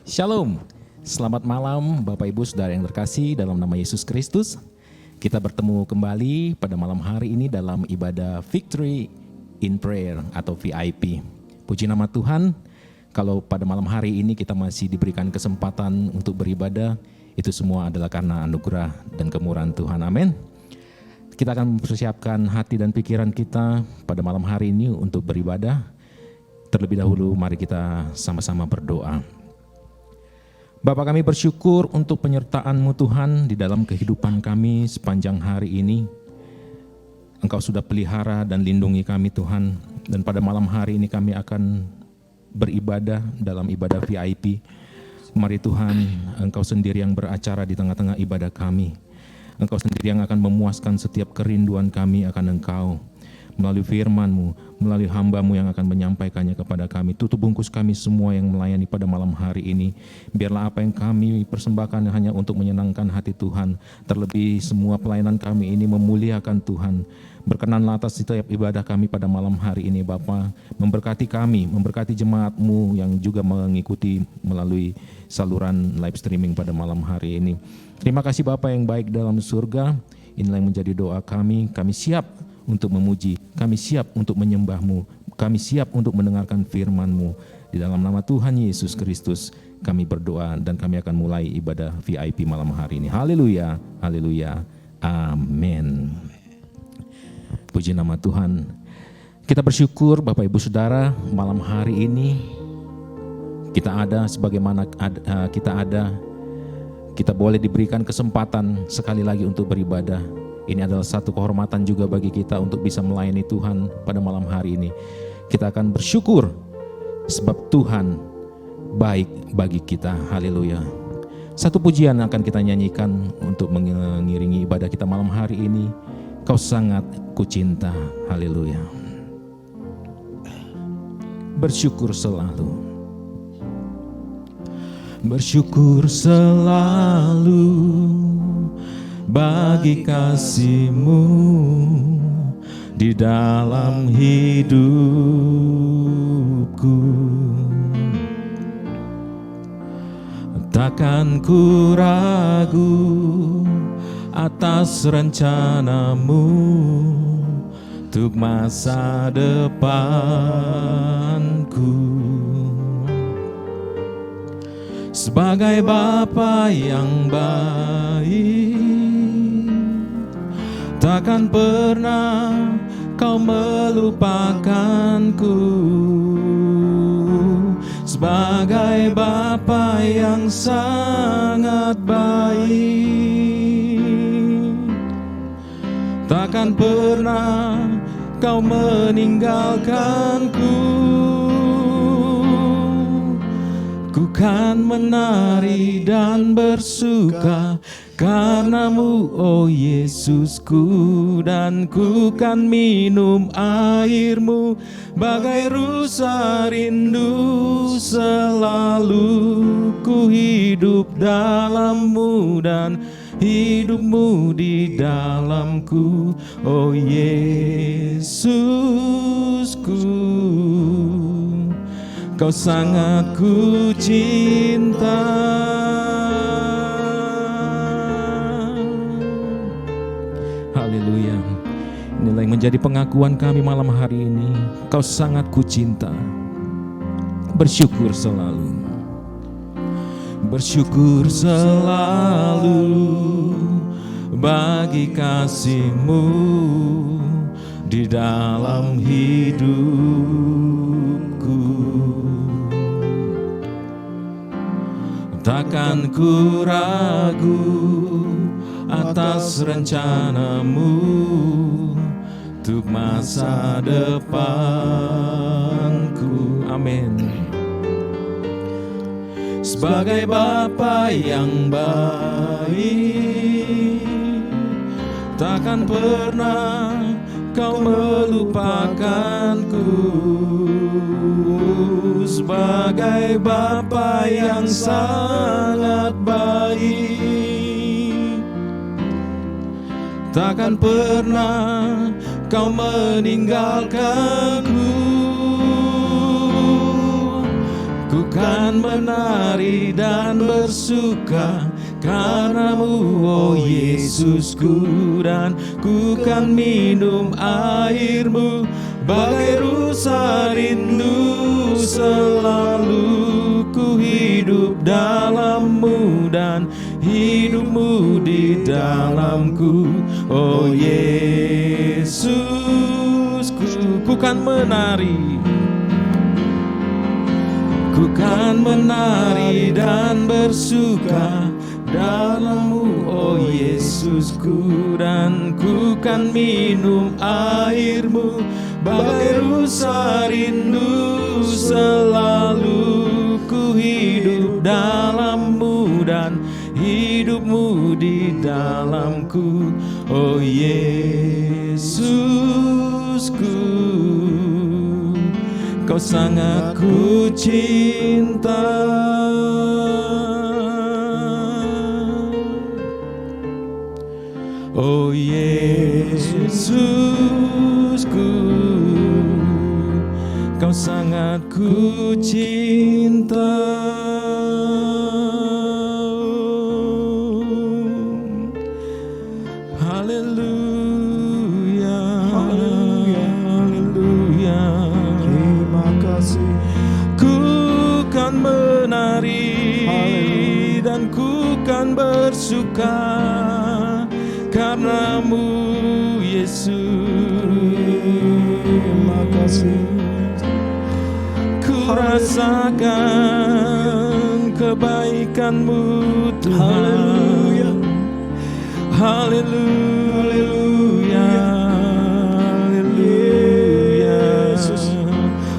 Shalom, selamat malam Bapak Ibu Saudara yang terkasih dalam nama Yesus Kristus. Kita bertemu kembali pada malam hari ini dalam ibadah Victory in Prayer atau VIP. Puji nama Tuhan, kalau pada malam hari ini kita masih diberikan kesempatan untuk beribadah, itu semua adalah karena anugerah dan kemurahan Tuhan. Amin. Kita akan mempersiapkan hati dan pikiran kita pada malam hari ini untuk beribadah. Terlebih dahulu mari kita sama-sama berdoa. Bapa, kami bersyukur untuk penyertaan-Mu Tuhan di dalam kehidupan kami sepanjang hari ini. Engkau sudah pelihara dan lindungi kami Tuhan. Dan pada malam hari ini kami akan beribadah dalam ibadah VIP. Mari Tuhan, Engkau sendiri yang beracara di tengah-tengah ibadah kami. Engkau sendiri yang akan memuaskan setiap kerinduan kami akan Engkau. Melalui firman-Mu, melalui hamba-Mu yang akan menyampaikannya kepada kami. Tutup bungkus kami semua yang melayani pada malam hari ini. Biarlah apa yang kami persembahkan hanya untuk menyenangkan hati Tuhan. Terlebih semua pelayanan kami ini memuliakan Tuhan. Berkenanlah atas setiap ibadah kami pada malam hari ini Bapa. Memberkati kami, memberkati jemaat-Mu yang juga mengikuti melalui saluran live streaming pada malam hari ini. Terima kasih Bapa yang baik dalam surga. Inilah yang menjadi doa kami. Kami siap untuk memuji, kami siap untuk menyembah-Mu, kami siap untuk mendengarkan firman-Mu. Di dalam nama Tuhan Yesus Kristus kami berdoa dan kami akan mulai ibadah VIP malam hari ini. Haleluya, haleluya, amin. Puji nama Tuhan. Kita bersyukur Bapak Ibu Saudara, malam hari ini kita ada sebagaimana kita boleh diberikan kesempatan sekali lagi untuk beribadah. Ini adalah satu kehormatan juga bagi kita untuk bisa melayani Tuhan pada malam hari ini. Kita akan bersyukur sebab Tuhan baik bagi kita. Haleluya. Satu pujian akan kita nyanyikan untuk mengiringi ibadah kita malam hari ini. Kau sangat kucinta. Haleluya. Bersyukur selalu. Bersyukur selalu bagi kasih-Mu di dalam hidupku. Takkan ku ragu atas rencana-Mu untuk masa depanku. Sebagai Bapa yang baik, takkan pernah Kau melupakanku. Sebagai Bapa yang sangat baik, takkan pernah Kau meninggalkanku. Ku kan menari dan bersuka karena-Mu, oh Yesusku, dan ku kan minum air-Mu bagai rusa rindu. Selalu ku hidup dalam-Mu dan hidup-Mu di dalamku, oh Yesusku. Kau sangat ku cinta. Haleluya. Inilah yang menjadi pengakuan kami malam hari ini. Kau sangat ku cinta. Bersyukur selalu. Bersyukur selalu bagi kasih-Mu di dalam hidupku. Takkan ku ragu atas rencana-Mu untuk masa depanku. Amin. Sebagai Bapa yang baik, takkan pernah Kau melupakanku. Sebagai Bapa yang sangat baik, takkan pernah Kau meninggalkanku. Ku kan menari dan bersuka karena-Mu, oh Yesusku, dan ku kan minum air-Mu bagai rusa rindu. Selalu ku hidup dalam-Mu dan hidup-Mu di dalamku, oh Yesus. Ku kan menari, ku kan menari dan bersuka dalam-Mu, oh Yesusku, dan ku kan minum air-Mu bagai rusa rindu. Selalu ku hidup dalam-Mu dan hidup-Mu di dalamku, oh Yesusku. Kau sangat ku cinta, oh Yesusku. Kau sangat ku cinta. Haleluya, haleluya. Terima kasih. Ku kan menari dan ku kan bersuka karena-Mu, Yesus. Terima kasih. Ku rasakan kebaikan-Mu, Tuhan. Haleluya, haleluya.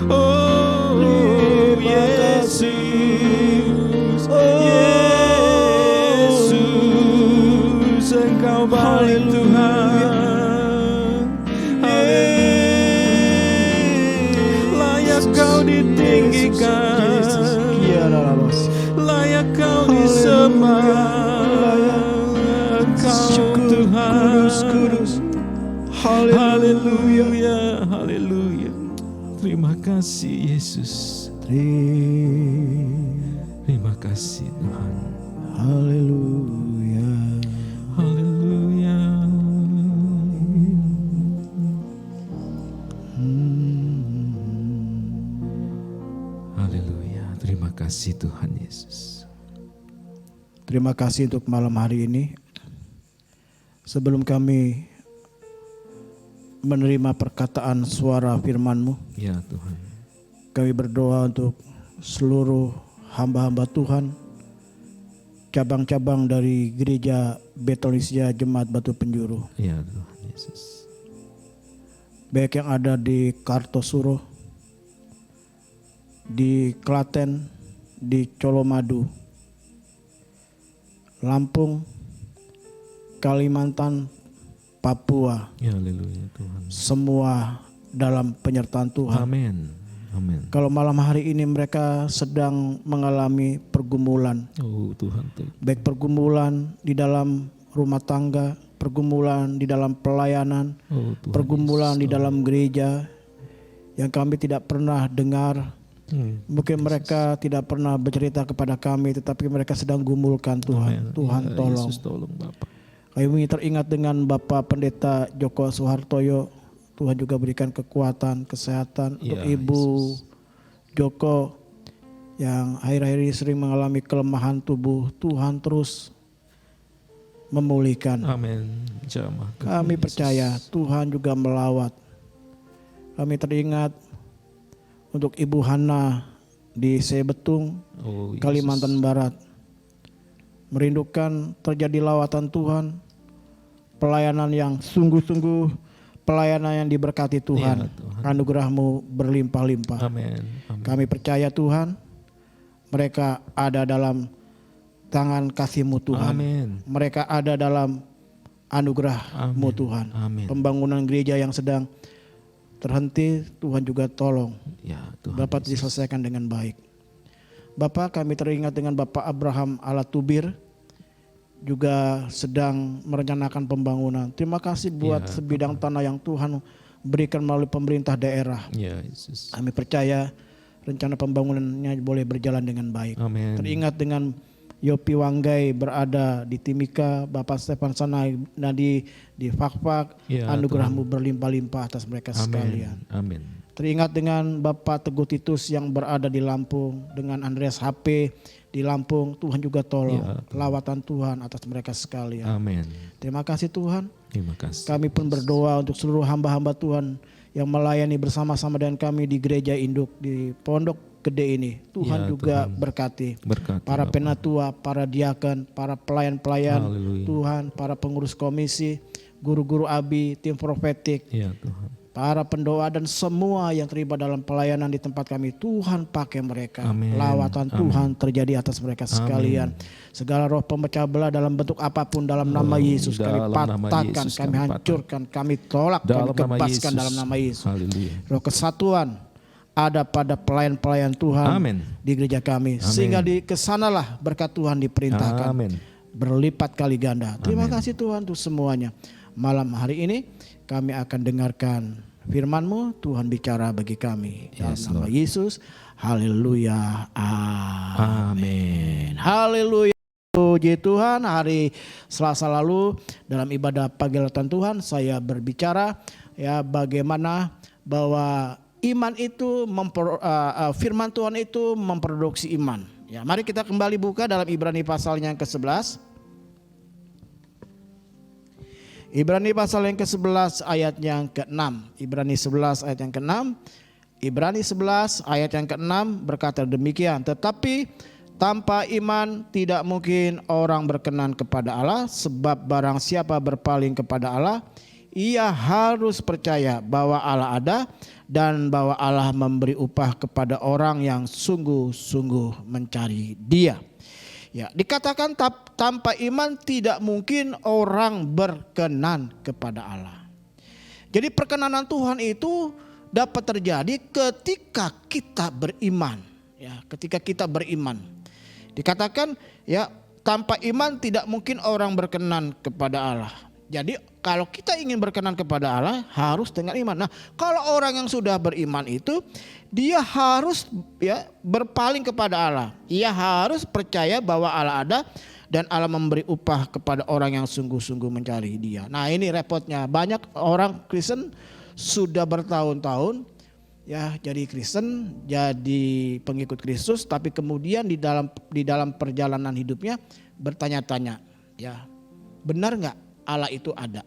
Oh Yesus, Yesus, Engkau baik Tuhan. Layak Kau ditinggikan, layak Kau disembah. Kudus. Haleluya, haleluya. Terima kasih Yesus. Terima kasih Tuhan. Haleluya. Haleluya. Haleluya. Terima kasih Tuhan Yesus. Terima kasih untuk malam hari ini. Sebelum kami menerima perkataan suara firman-Mu, Ya Tuhan. kami berdoa untuk seluruh hamba-hamba Tuhan, cabang-cabang dari gereja Bethlehem Jemaat Batu Penjuru, Ya Tuhan Yesus. baik yang ada di Kartosuro, di Klaten, di Colomadu, Lampung, Kalimantan, Papua, Ya haleluya Tuhan. semua dalam penyertaan Tuhan. Amin. Amin. Kalau malam hari ini mereka sedang mengalami pergumulan, Oh Tuhan. baik pergumulan di dalam rumah tangga, pergumulan di dalam pelayanan, Oh Tuhan pergumulan Yesus. di dalam gereja yang kami tidak pernah dengar. Mungkin mereka tidak pernah bercerita kepada kami, tetapi mereka sedang gumulkan Tuhan. Amin. Tuhan Ya, tolong. Yesus tolong Bapak. Kami teringat dengan Bapak Pendeta Joko Suhartoyo. Tuhan juga berikan kekuatan, kesehatan untuk Ya, Ibu Yesus. Joko yang akhir-akhir ini sering mengalami kelemahan tubuh. Tuhan terus memulihkan. Amin. Jamah. Kami percaya Tuhan juga melawat. Kami teringat untuk Ibu Hana di Sebetung, Oh, Yesus. Kalimantan Barat. Merindukan terjadi lawatan Tuhan, pelayanan yang sungguh-sungguh, pelayanan yang diberkati Tuhan. Ya, Tuhan. Anugerah-Mu berlimpah-limpah. Amin. Amin. Kami percaya Tuhan, mereka ada dalam tangan kasih-Mu Tuhan. Amin. Mereka ada dalam anugerah-Mu Amin. Tuhan. Amin. Pembangunan gereja yang sedang terhenti, Tuhan juga tolong Ya Tuhan. dapat Yesus. diselesaikan dengan baik. Bapak, kami teringat dengan Bapak Abraham Alatubir juga sedang merencanakan pembangunan. Terima kasih buat Ya, sebidang tanah yang Tuhan berikan melalui pemerintah daerah. Ya Yesus. Kami percaya rencana pembangunannya boleh berjalan dengan baik. Amin. Teringat dengan Yopi Wanggai berada di Timika, Bapak Stefan Sanadi di Fakfak, Ya, anugerahmu berlimpah-limpah atas mereka sekalian. Amin. Teringat dengan Bapak Teguh Titus yang berada di Lampung, dengan Andreas HP di Lampung, Tuhan juga tolong lawatan Tuhan atas mereka sekalian. Amin. Terima kasih Tuhan. Terima kasih. Kami pun berdoa untuk seluruh hamba-hamba Tuhan yang melayani bersama-sama dengan kami di gereja induk di Pondok Gede ini. Tuhan Ya, juga Tuhan. berkati para Bapak. penatua, para diaken, para pelayan-pelayan Haleluya. Tuhan, para pengurus komisi, guru-guru abi, tim profetik, Ya Tuhan. para pendoa dan semua yang terlibat dalam pelayanan di tempat kami. Tuhan pakai mereka. Amin. Lawatan Tuhan terjadi atas mereka sekalian. Segala roh pemecah belah dalam bentuk apapun dalam nama Yesus kami dalam nama patahkan, Yesus kami kami hancurkan, kami tolak, Dalam kami nama kebaskan Yesus. dalam nama Yesus. Haleluya. Roh kesatuan ada pada pelayan-pelayan Tuhan Amin. di gereja kami. Sehingga di kesanalah berkat Tuhan diperintahkan. Amin. Berlipat kali ganda. Terima kasih Tuhan untuk semuanya. Malam hari ini kami akan dengarkan firman-Mu. Tuhan bicara bagi kami. Dalam Yes, nama Lord. Yesus. Haleluya. Amin. Haleluya. Puji Tuhan, hari Selasa lalu dalam ibadah pagi lawatan Tuhan saya berbicara ya bagaimana bahwa iman itu firman Tuhan itu memproduksi iman. Ya, mari kita kembali buka dalam Ibrani pasal yang ke-11. Ibrani pasal yang ke-11 ayat yang ke-6. Ibrani 11 ayat yang ke-6. Ibrani 11 ayat yang ke-6 berkata demikian, tetapi tanpa iman tidak mungkin orang berkenan kepada Allah, sebab barang siapa berpaling kepada Allah, ia harus percaya bahwa Allah ada dan bahwa Allah memberi upah kepada orang yang sungguh-sungguh mencari Dia. Ya, dikatakan tanpa iman tidak mungkin orang berkenan kepada Allah. Jadi perkenanan Tuhan itu dapat terjadi ketika kita beriman. Ya, ketika kita beriman. Dikatakan ya tanpa iman tidak mungkin orang berkenan kepada Allah. Jadi kalau kita ingin berkenan kepada Allah harus dengan iman. Nah, kalau orang yang sudah beriman itu dia harus ya berpaling kepada Allah. Ia harus percaya bahwa Allah ada dan Allah memberi upah kepada orang yang sungguh-sungguh mencari Dia. Nah, ini repotnya. Banyak orang Kristen sudah bertahun-tahun ya jadi Kristen, jadi pengikut Kristus, tapi kemudian di dalam perjalanan hidupnya bertanya-tanya, ya benar nggak Allah itu ada?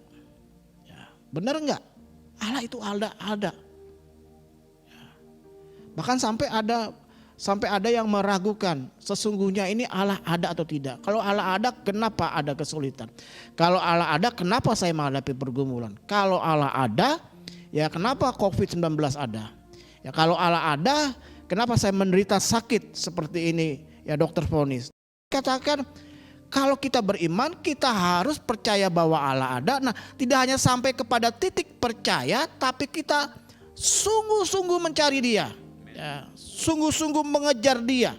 Ya, benar nggak Allah itu ada? Ya. Bahkan sampai ada yang meragukan sesungguhnya ini Allah ada atau tidak. Kalau Allah ada, kenapa ada kesulitan? Kalau Allah ada, kenapa saya menghadapi pergumulan? Kalau Allah ada, ya kenapa COVID-19 ada? Ya kalau Allah ada, kenapa saya menderita sakit seperti ini? Ya dokter vonis. Katakan kalau kita beriman, kita harus percaya bahwa Allah ada. Nah, tidak hanya sampai kepada titik percaya, tapi kita sungguh-sungguh mencari Dia. Ya, sungguh-sungguh mengejar Dia.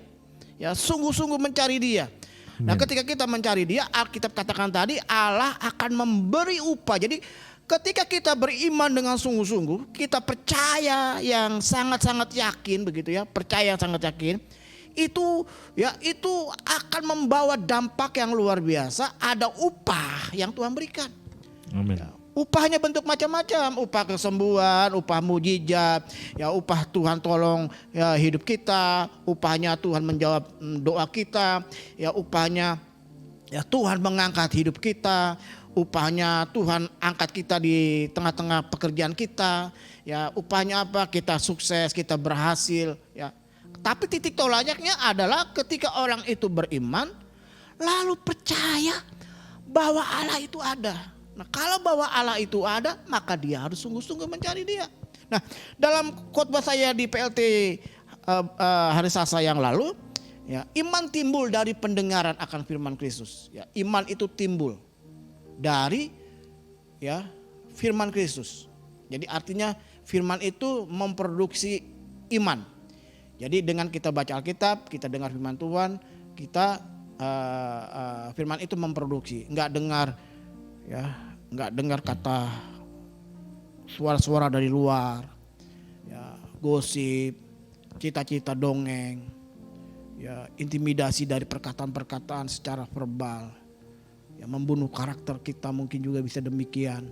Ya, sungguh-sungguh mencari Dia. Nah, ketika kita mencari Dia, Alkitab katakan tadi Allah akan memberi upah. Jadi ketika kita beriman dengan sungguh-sungguh, kita percaya yang sangat-sangat yakin begitu ya, percaya yang sangat yakin, itu akan membawa dampak yang luar biasa, ada upah yang Tuhan berikan. Amin. Ya, upahnya bentuk macam-macam, upah kesembuhan, upah mujizat, ya upah Tuhan tolong ya hidup kita, upahnya Tuhan menjawab doa kita, ya upahnya ya Tuhan mengangkat hidup kita. Upahnya Tuhan angkat kita di tengah-tengah pekerjaan kita. Ya, upahnya apa? Kita sukses, kita berhasil. Ya. Tapi titik tolaknya adalah ketika orang itu beriman, lalu percaya bahwa Allah itu ada. Nah, kalau bahwa Allah itu ada, maka dia harus sungguh-sungguh mencari Dia. Nah, dalam khotbah saya di PLT hari Selasa yang lalu, ya, iman timbul dari pendengaran akan firman Kristus. Ya, iman itu timbul dari ya firman Kristus. Jadi artinya firman itu memproduksi iman. Jadi dengan kita baca Alkitab, kita dengar firman Tuhan, kita firman itu memproduksi. Enggak dengar kata suara-suara dari luar, ya, gosip, cita-cita dongeng, ya intimidasi dari perkataan-perkataan secara verbal, ya membunuh karakter kita mungkin juga bisa demikian.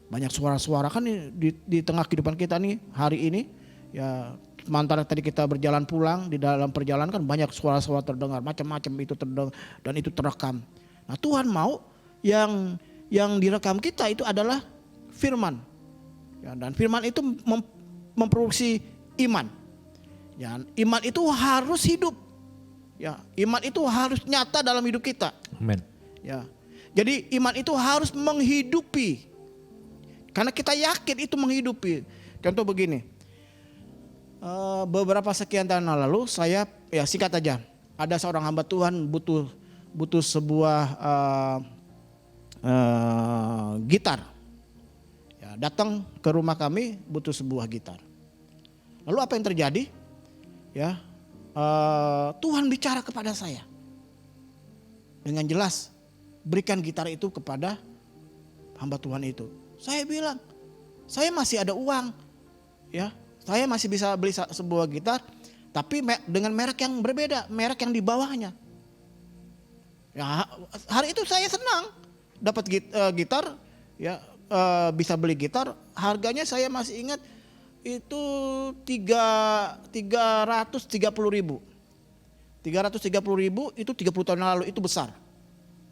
Banyak suara-suara kan di tengah kehidupan kita nih hari ini, ya sementara tadi kita berjalan pulang, di dalam perjalanan kan banyak suara-suara terdengar, macam-macam itu terdengar dan itu terekam. Nah Tuhan mau yang direkam kita itu adalah firman, ya, dan firman itu memproduksi iman. Ya, iman itu harus hidup. Ya, iman itu harus nyata dalam hidup kita. Amin. Ya. Jadi iman itu harus menghidupi. Karena kita yakin itu menghidupi. Contoh begini. Beberapa sekian tahun lalu saya, ya singkat aja, ada seorang hamba Tuhan butuh sebuah gitar. Ya, datang ke rumah kami butuh sebuah gitar. Lalu apa yang terjadi? Ya, Tuhan bicara kepada saya dengan jelas, berikan gitar itu kepada hamba Tuhan itu. Saya bilang, saya masih ada uang, ya, saya masih bisa beli sebuah gitar, tapi dengan merek yang berbeda, merek yang di bawahnya. Ya, hari itu saya senang dapat gitar, ya, bisa beli gitar, harganya saya masih ingat. Itu 330.000. 330.000 itu 30 tahun lalu, itu besar.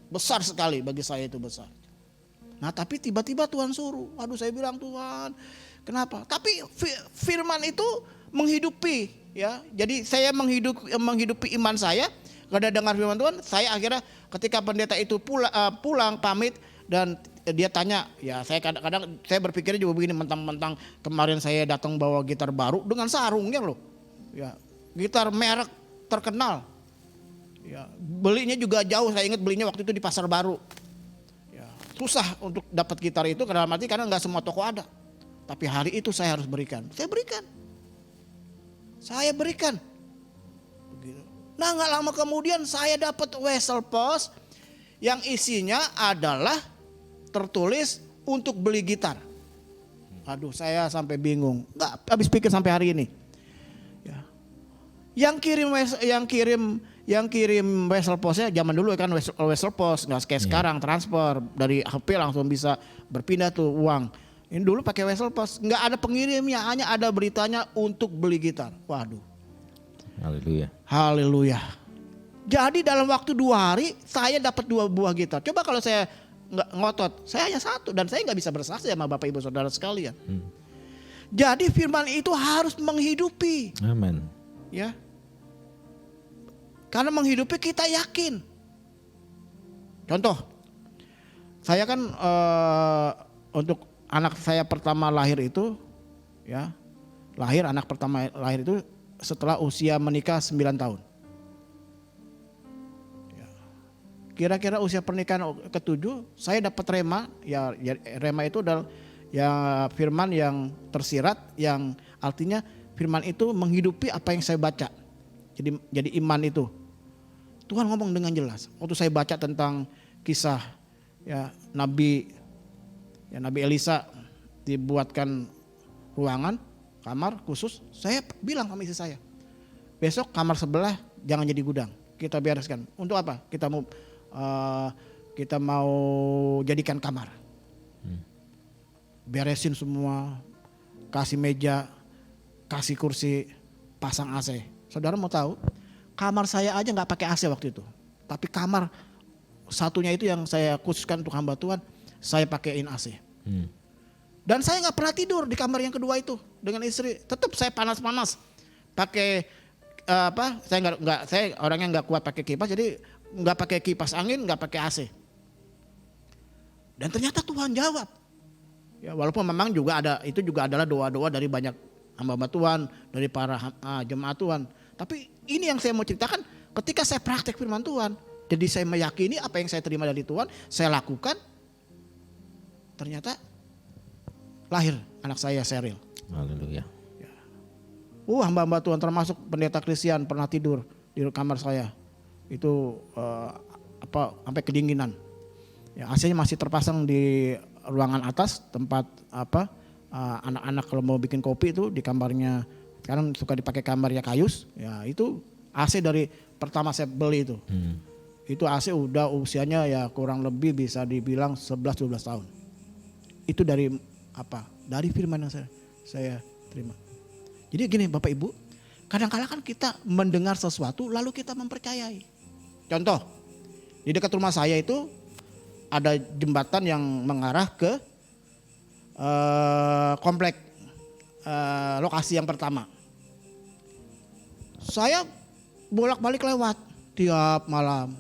Besar sekali bagi saya, itu besar. Nah tapi tiba-tiba Tuhan suruh. Aduh saya bilang, Tuhan kenapa? Tapi firman itu menghidupi, ya. Jadi saya menghidupi iman saya. Karena dengar firman Tuhan, saya akhirnya ketika pendeta itu pulang pamit dan dia tanya, ya saya kadang-kadang saya berpikirnya juga begini, mentang-mentang kemarin saya datang bawa gitar baru dengan sarungnya loh, ya gitar merek terkenal, ya belinya juga jauh, saya ingat belinya waktu itu di Pasar Baru, ya susah untuk dapat gitar itu karena nggak semua toko ada, tapi hari itu saya harus berikan, saya berikan, begitu. Nah nggak lama kemudian saya dapat wesel pos yang isinya adalah tertulis untuk beli gitar. Aduh saya sampai bingung, nggak habis pikir sampai hari ini. Ya. Yang kirim wesel postnya zaman dulu kan wesel post, nggak kayak sekarang transfer dari HP langsung bisa berpindah tuh uang. Ini dulu pakai wesel post, nggak ada pengirimnya, hanya ada beritanya untuk beli gitar. Waduh. Haleluya. Jadi dalam waktu 2 hari saya dapat 2 buah gitar. Coba kalau saya nggak ngotot, saya hanya 1 dan saya nggak bisa bersaksi sama Bapak Ibu Saudara sekalian. Jadi firman itu harus menghidupi. Amin. Ya. Karena menghidupi kita yakin. Contoh, saya kan untuk anak saya pertama lahir itu, ya anak pertama lahir itu setelah usia menikah 9 tahun. Kira-kira usia pernikahan ke-7 saya dapat rema, ya rema itu adalah ya firman yang tersirat, yang artinya firman itu menghidupi apa yang saya baca. Jadi iman itu. Tuhan ngomong dengan jelas. Waktu saya baca tentang kisah ya Nabi Elisa dibuatkan ruangan, kamar khusus, saya bilang sama istri saya, besok kamar sebelah jangan jadi gudang, kita bereskan. Untuk apa? Kita mau jadikan kamar, beresin semua, kasih meja, kasih kursi, pasang AC. Saudara mau tahu, kamar saya aja nggak pakai AC waktu itu, tapi kamar satunya itu yang saya khususkan untuk hamba Tuhan, saya pakaiin AC. Dan saya nggak pernah tidur di kamar yang kedua itu dengan istri, tetap saya panas-panas pakai saya orangnya nggak kuat pakai kipas, jadi nggak pakai kipas angin, nggak pakai AC. Dan ternyata Tuhan jawab. Ya walaupun memang juga adalah doa-doa dari banyak hamba-hamba Tuhan, dari para jemaat Tuhan. Tapi ini yang saya mau ceritakan, ketika saya praktek firman Tuhan, jadi saya meyakini apa yang saya terima dari Tuhan, saya lakukan. Ternyata lahir anak saya Sheryl. Haleluya. Hamba-hamba Tuhan termasuk pendeta Christian pernah tidur di kamar saya. Itu sampai kedinginan. Ya, AC-nya masih terpasang di ruangan atas tempat anak-anak kalau mau bikin kopi itu di kamarnya Sekarang suka dipakai kamarnya kayus. Ya itu AC dari pertama saya beli itu. Itu AC udah usianya ya kurang lebih bisa dibilang 11-12 tahun. Itu dari apa? Dari firman yang saya terima. Jadi gini Bapak Ibu, kadang-kala kan kita mendengar sesuatu lalu kita mempercayai. Contoh, di dekat rumah saya itu ada jembatan yang mengarah ke komplek lokasi yang pertama. Saya bolak-balik lewat tiap malam,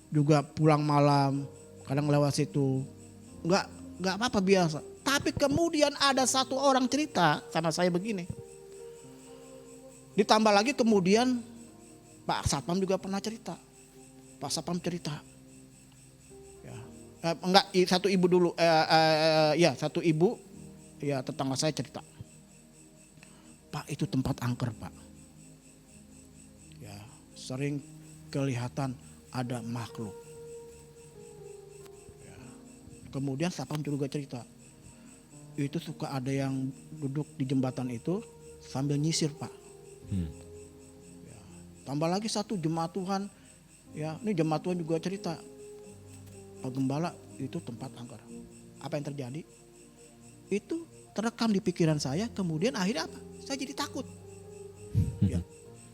juga pulang malam, kadang lewat situ. Enggak apa-apa biasa. Tapi kemudian ada satu orang cerita sama saya begini. Ditambah lagi kemudian Pak Satpam juga pernah cerita. Pak Satpam cerita. Satu ibu dulu, satu ibu, ya tetangga saya cerita. Pak itu tempat angker Pak. Ya sering kelihatan ada makhluk. Ya. Kemudian Satpam juga cerita. Itu suka ada yang duduk di jembatan itu sambil nyisir Pak. Ya. Tambah lagi satu jemaat Tuhan, ya ini jemaat Tuhan juga cerita. Pak Gembala itu tempat angker. Apa yang terjadi? Itu terekam di pikiran saya. Kemudian akhirnya apa? Saya jadi takut. Ya,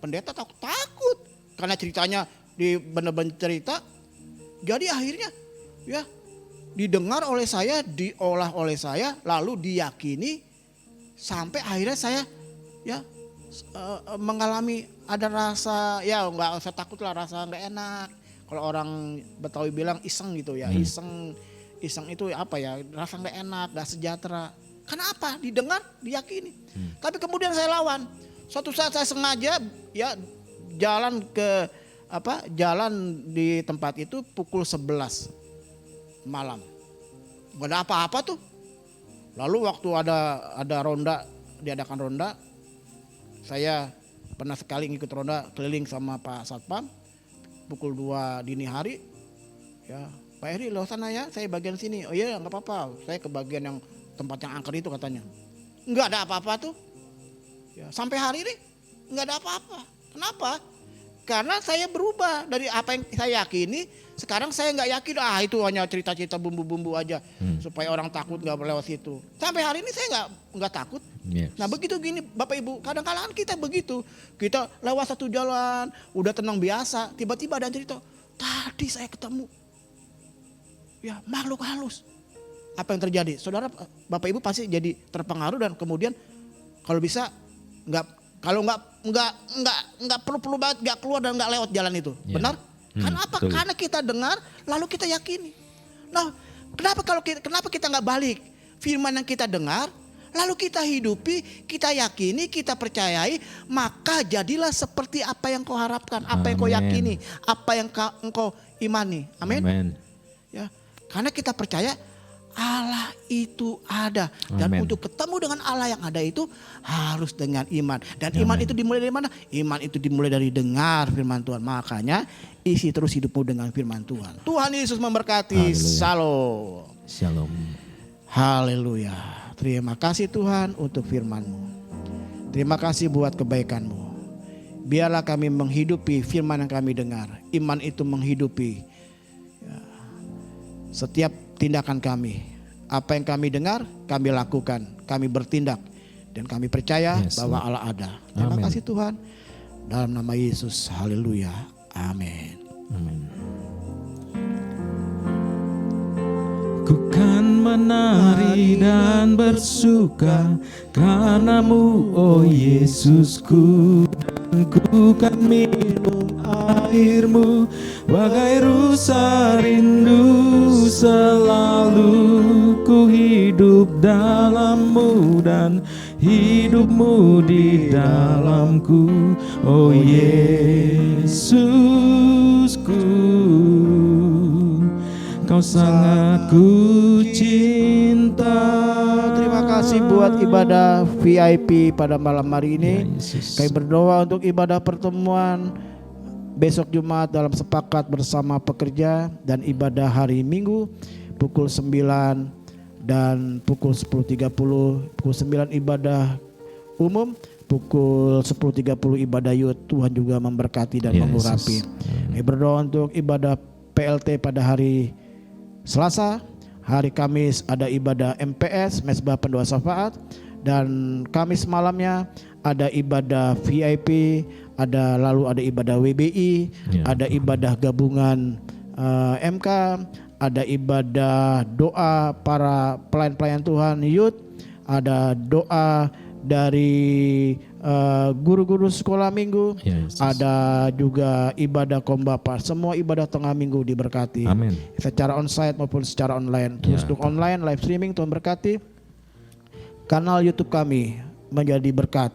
pendeta takut karena ceritanya di benar-benar cerita. Jadi akhirnya ya didengar oleh saya, diolah oleh saya, lalu diyakini sampai akhirnya saya ya mengalami ada rasa ya nggak usah takut lah, rasa nggak enak. Kalau orang Betawi bilang iseng gitu ya, iseng itu apa ya, rasa nggak enak, nggak sejahtera. Kenapa? Didengar, diyakini. Tapi kemudian saya lawan. Suatu saat saya sengaja ya jalan di tempat itu pukul 11 malam. Gak ada apa-apa tuh. Lalu waktu ada ronda, diadakan ronda, saya pernah sekali ngikut ronda keliling sama Pak Satpam. Pukul 2 dini hari, ya Pak Eri lo sana ya, saya bagian sini. Oh iya nggak apa-apa, saya ke bagian yang tempat yang angker itu katanya. Nggak ada apa-apa tuh. Ya, sampai hari ini nggak ada apa-apa. Kenapa? Karena saya berubah dari apa yang saya yakini. Sekarang saya nggak yakin, itu hanya cerita-cerita bumbu-bumbu aja supaya orang takut nggak lewat situ. Sampai hari ini saya nggak takut. Yes. Nah begitu gini Bapak Ibu, kadang-kadang kita begitu. Kita lewat satu jalan, udah tenang biasa, tiba-tiba ada cerita, tadi saya ketemu ya makhluk halus. Apa yang terjadi? Saudara Bapak Ibu pasti jadi terpengaruh dan kemudian kalau bisa kalau nggak perlu banget nggak keluar dan nggak lewat jalan itu. Yeah. Benar? Karena apa? Betul. Karena kita dengar lalu kita yakini. Nah, kenapa kita nggak balik? Firman yang kita dengar lalu kita hidupi, kita yakini, kita percayai, maka jadilah seperti apa yang kau harapkan, apa yang kau yakini, apa yang engkau imani. Amin. Ya, karena kita percaya Allah itu ada. Dan untuk ketemu dengan Allah yang ada itu harus dengan iman. Dan iman itu dimulai dari mana? Iman itu dimulai dari dengar firman Tuhan. Makanya isi terus hidupmu dengan firman Tuhan. Tuhan Yesus memberkati. Haleluya. Shalom. Haleluya. Terima kasih Tuhan untuk firman-Mu. Terima kasih buat kebaikan-Mu. Biarlah kami menghidupi firman yang kami dengar. Iman itu menghidupi setiap tindakan kami. Apa yang kami dengar, kami lakukan. Kami bertindak. Dan kami percaya bahwa Allah ada. Terima kasih Tuhan. Dalam nama Yesus. Haleluya. Amin. Amin. Ku kan menari dan bersuka karenamu, oh Yesusku. Dan ku kan minum airmu bagai rusa rindu. Selalu ku hidup dalammu dan hidupmu di dalamku, oh Yesusku. Kau sangat ku cinta. Terima kasih buat ibadah VIP pada malam hari ini. Kami berdoa untuk ibadah pertemuan besok Jumat dalam sepakat bersama pekerja dan ibadah hari Minggu pukul 9 dan pukul 10.30. Pukul 9 ibadah umum pukul 10.30 ibadah youth. Tuhan juga memberkati dan Ya, mengurapi. Yesus. Berdoa untuk ibadah PLT pada hari Selasa. Hari Kamis ada ibadah MPS, Mezbah Pendoa Syafaat. Dan Kamis malamnya ada ibadah VIP, lalu ada ibadah WBI, Ya. ada ibadah gabungan MK, ada ibadah doa para pelayan-pelayan Tuhan youth, ada doa dari guru-guru sekolah minggu, Ya, Yesus. ada juga ibadah kombapa. Semua ibadah tengah minggu diberkati. Amin. Secara onsite maupun secara online. Terus Ya, untuk online live streaming Tuhan berkati. Kanal YouTube kami menjadi berkat.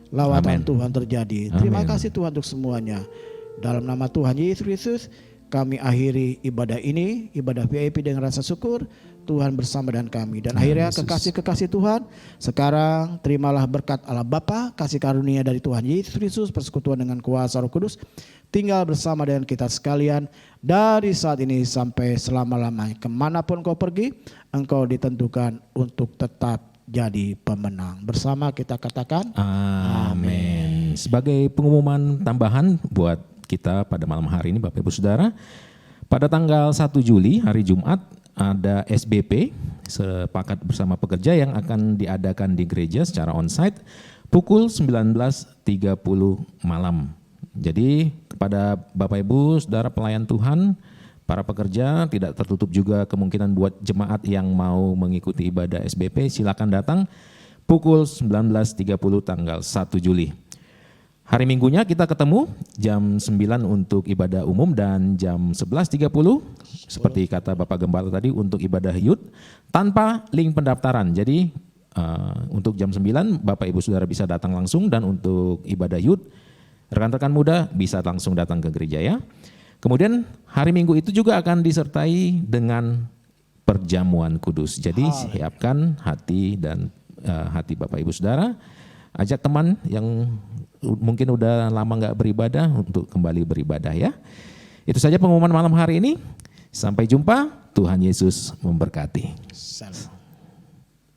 Lawatan Amin. Tuhan terjadi. Terima Amin. kasih Tuhan untuk semuanya. Dalam nama Tuhan Yesus Kristus, kami akhiri ibadah ini, ibadah VIP dengan rasa syukur. Tuhan bersama dengan kami. Dan akhirnya Yesus. kekasih-kekasih Tuhan, sekarang terimalah berkat Allah Bapa, kasih karunia dari Tuhan Yesus Kristus, persekutuan dengan kuasa Roh Kudus, tinggal bersama dengan kita sekalian dari saat ini sampai selama-lamanya. Kemanapun kau pergi, engkau ditentukan untuk tetap jadi pemenang. Bersama kita katakan Amin. Sebagai pengumuman tambahan buat kita pada malam hari ini Bapak Ibu Saudara, pada tanggal 1 Juli hari Jumat ada SBP, sepakat bersama pekerja, yang akan diadakan di gereja secara onsite pukul 19.30 malam. Jadi kepada Bapak Ibu Saudara pelayan Tuhan, para pekerja, tidak tertutup juga kemungkinan buat jemaat yang mau mengikuti ibadah SBP, silakan datang pukul 19.30 tanggal 1 Juli. Hari Minggunya kita ketemu jam 9 untuk ibadah umum dan jam 11.30 seperti kata Bapak Gembala tadi untuk ibadah youth tanpa link pendaftaran. Jadi untuk jam 9 Bapak Ibu Saudara bisa datang langsung, dan untuk ibadah youth rekan-rekan muda bisa langsung datang ke gereja ya. Kemudian hari Minggu itu juga akan disertai dengan perjamuan kudus. Jadi siapkan hati dan hati Bapak Ibu Saudara, ajak teman yang mungkin udah lama nggak beribadah untuk kembali beribadah ya. Itu saja pengumuman malam hari ini. Sampai jumpa, Tuhan Yesus memberkati. salam.